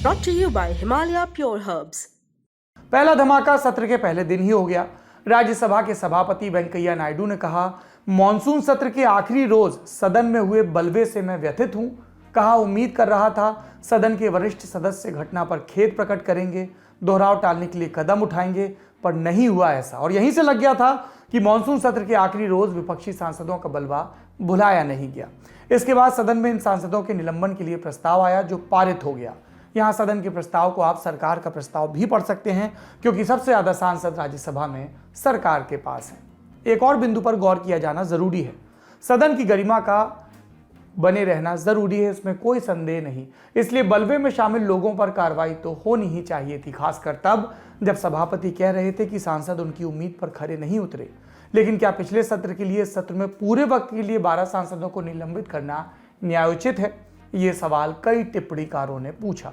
Brought to you by Himalaya Pure Herbs. पहला धमाका सत्र के पहले दिन ही हो गया। राज्यसभा के सभापति वेंकैया नायडू ने कहा, मॉनसून सत्र के आखिरी रोज सदन में हुए बलवे से मैं व्यथित हूं। कहा, उम्मीद कर रहा था सदन के वरिष्ठ सदस्य घटना पर खेद प्रकट करेंगे, दोहराव टालने के लिए कदम उठाएंगे, पर नहीं हुआ ऐसा। और यहीं से लग गया था कि मॉनसून सत्र के आखिरी रोज विपक्षी सांसदों का बलवा भुलाया नहीं गया। इसके बाद सदन में इन सांसदों के निलंबन के लिए प्रस्ताव आया, जो पारित हो गया। यहां सदन के प्रस्ताव को आप सरकार का प्रस्ताव भी पढ़ सकते हैं, क्योंकि सबसे ज्यादा सांसद राज्यसभा में सरकार के पास हैं। एक और बिंदु पर गौर किया जाना जरूरी है। सदन की गरिमा का बने रहना जरूरी है, इसमें कोई संदेह नहीं। इसलिए बलवे में शामिल लोगों पर कार्रवाई तो होनी ही चाहिए थी, खासकर तब जब सभापति कह रहे थे कि सांसद उनकी उम्मीद पर खरे नहीं उतरे। लेकिन क्या पिछले सत्र के लिए सत्र में पूरे वक्त के लिए 12 सांसदों को निलंबित करना न्यायोचित है? ये सवाल कई टिप्पणीकारों ने पूछा।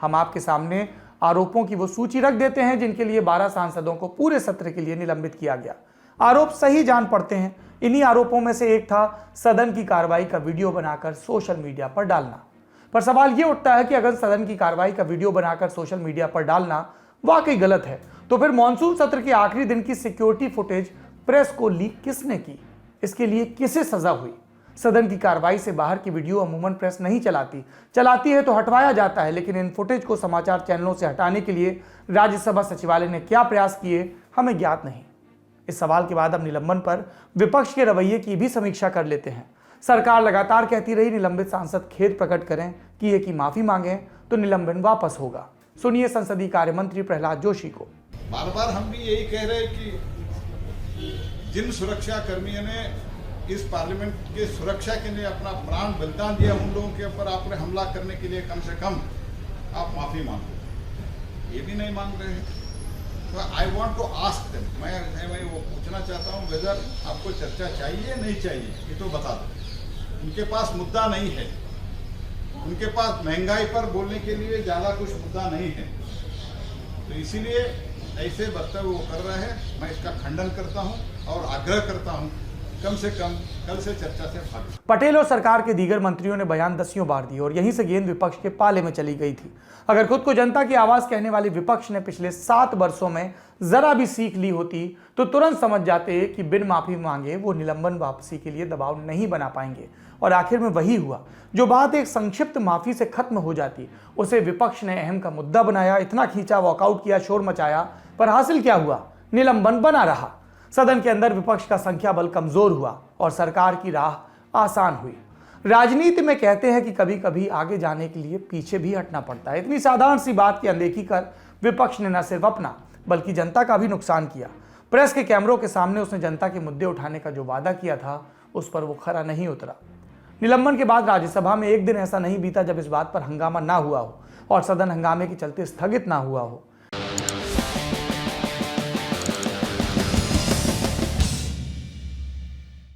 हम आपके सामने आरोपों की वो सूची रख देते हैं जिनके लिए 12 सांसदों को पूरे सत्र के लिए निलंबित किया गया। आरोप सही जान पड़ते हैं। इन्हीं आरोपों में से एक था सदन की कार्रवाई का वीडियो बनाकर सोशल मीडिया पर डालना। पर सवाल यह उठता है कि अगर सदन की कार्रवाई का वीडियो बनाकर सोशल मीडिया पर डालना वाकई गलत है, तो फिर मॉनसून सत्र के आखिरी दिन की सिक्योरिटी फुटेज प्रेस को लीक किसने की? इसके लिए किसे सजा हुई? सदन की कार्रवाई से बाहर की वीडियो अमूमन प्रेस नहीं चलाती है तो हटवाया जाता है, लेकिन इन फुटेज को समाचार चैनलों से हटाने के लिए राज्यसभा सचिवालय ने क्या प्रयास किए, हमें ज्ञात नहीं। इस सवाल के बाद अब निलंबन पर विपक्ष के रवैये की भी समीक्षा कर लेते हैं। सरकार लगातार कहती रही निलंबित सांसद खेद प्रकट करें, किए की माफी मांगे तो निलंबन वापस होगा। सुनिए संसदीय कार्य मंत्री प्रहलाद जोशी को। बार बार हम भी यही कह रहे हैं कि जिन सुरक्षा कर्मियों ने इस पार्लियामेंट के सुरक्षा के लिए अपना प्राण बलिदान दिया, उन लोगों के ऊपर आपने हमला करने के लिए कम से कम आप माफी मांगो। ये भी नहीं मांग रहे हैं। तो I want to ask them, मैं वो पूछना चाहता हूँ, वेदर आपको चर्चा चाहिए नहीं चाहिए, ये तो बता दो। उनके पास मुद्दा नहीं है, उनके पास महंगाई पर बोलने के लिए ज़्यादा कुछ मुद्दा नहीं है, तो इसीलिए ऐसे वक्तव्य वो कर रहे हैं। मैं इसका खंडन करता हूँ और आग्रह करता हूँ कम से कम कल से चर्चा से भागें। पटेल और सरकार के दीगर मंत्रियों ने बयान दसियों बार दिए और यहीं से गेंद विपक्ष के पाले में चली गई थी। अगर खुद को जनता की आवाज कहने वाले विपक्ष ने पिछले 7 वर्षों में जरा भी सीख ली होती तो तुरंत समझ जाते कि बिन माफी मांगे वो निलंबन वापसी के लिए दबाव नहीं बना पाएंगे। और आखिर में वही हुआ। जो बात एक संक्षिप्त माफी से खत्म हो जाती, उसे विपक्ष ने अहम का मुद्दा बनाया, इतना खींचा, वॉकआउट किया, शोर मचाया, पर हासिल क्या हुआ? निलंबन बना रहा। सदन के अंदर विपक्ष का संख्या बल कमजोर हुआ और सरकार की राह आसान हुई। राजनीति में कहते हैं कि कभी कभी आगे जाने के लिए पीछे भी हटना पड़ता है। इतनी साधारण सी बात की अनदेखी कर विपक्ष ने न सिर्फ अपना बल्कि जनता का भी नुकसान किया। प्रेस के कैमरों के सामने उसने जनता के मुद्दे उठाने का जो वादा किया था, उस पर वो खरा नहीं उतरा। निलंबन के बाद राज्यसभा में एक दिन ऐसा नहीं बीता जब इस बात पर हंगामा ना हुआ हो और सदन हंगामे के चलते स्थगित ना हुआ हो।